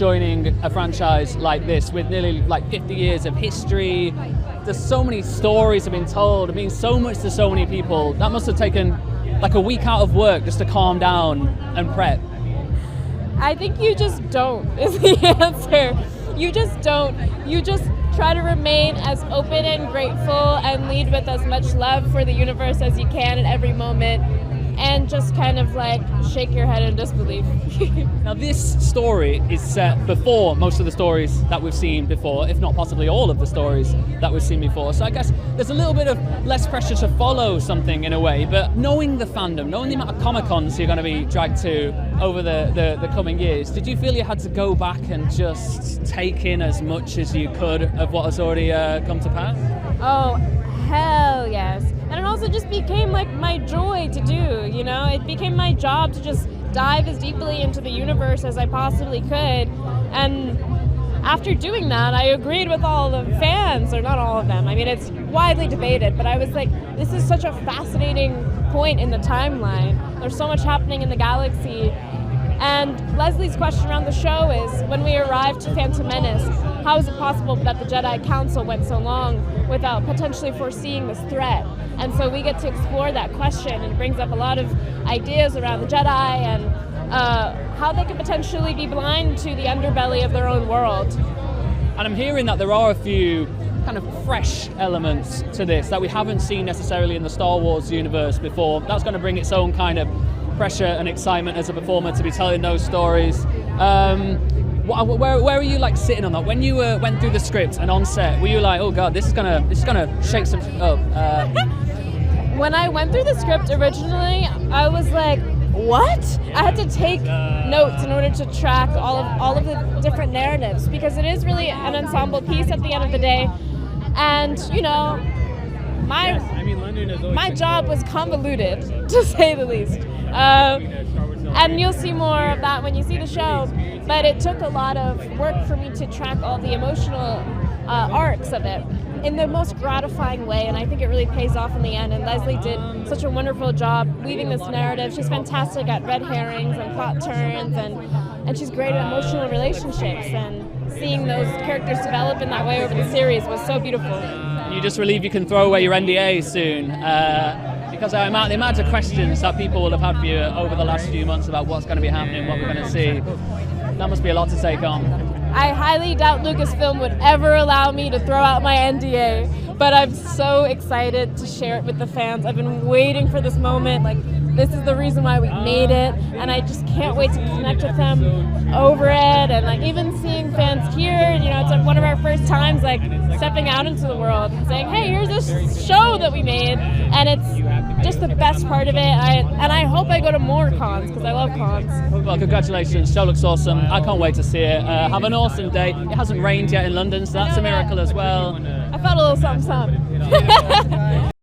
joining a franchise like this with nearly like 50 years of history. There's so many stories have been told. It means so much to so many people. That must have taken like a week out of work just to calm down and prep. I think you just don't is the answer. You just don't. You just try to remain as open and grateful and lead with as much love for the universe as you can at every moment, and just kind of like shake your head in disbelief. Now this story is set before most of the stories that we've seen before, if not possibly all of the stories that we've seen before. So I guess there's a little bit of less pressure to follow something in a way, but knowing the fandom, knowing the amount of Comic-Cons you're going to be dragged to over the coming years, did you feel you had to go back and just take in as much as you could of what has already come to pass? Oh, hell yes. And it also just became like my joy to do, you know? It became my job to just dive as deeply into the universe as I possibly could. And after doing that, I agreed with all the fans, or not all of them. I mean, it's widely debated, but I was like, this is such a fascinating point in the timeline. There's so much happening in the galaxy. And Leslie's question around the show is, when we arrived to Phantom Menace, how is it possible that the Jedi Council went so long without potentially foreseeing this threat? And so we get to explore that question, and it brings up a lot of ideas around the Jedi and how they could potentially be blind to the underbelly of their own world. And I'm hearing that there are a few kind of fresh elements to this that we haven't seen necessarily in the Star Wars universe before. That's going to bring its own kind of pressure and excitement as a performer to be telling those stories. Where are you like sitting on that? When you went through the script and on set, were you like, oh god, this is gonna shake some up? When I went through the script originally, I was like, what? I had to take notes in order to track all of the different narratives, because it is really an ensemble piece at the end of the day. And you know, my job was convoluted, to say the least. And you'll see more of that when you see the show. But it took a lot of work for me to track all the emotional arcs of it in the most gratifying way, and I think it really pays off in the end. And Leslie did such a wonderful job weaving this narrative. She's fantastic at red herrings and plot turns, and she's great at emotional relationships, and seeing those characters develop in that way over the series was so beautiful. You just relieve you can throw away your NDA soon. Because the amount of questions that people will have had for you over the last few months about what's going to be happening, what we're going to see, that must be a lot to take on. I highly doubt Lucasfilm would ever allow me to throw out my NDA, but I'm so excited to share it with the fans. I've been waiting for this moment. Like, this is the reason why we made it, and I just can't wait to connect with them over it. And like even seeing fans here, you know, it's like one of our first times like stepping out into the world and saying, hey, here's this show that we made, and it's just the best part of it. I hope I go to more cons, because I love cons. Well, congratulations, show looks awesome. I can't wait to see it. Have an awesome day. It hasn't rained yet in London, so that's a miracle as well. I felt a little something.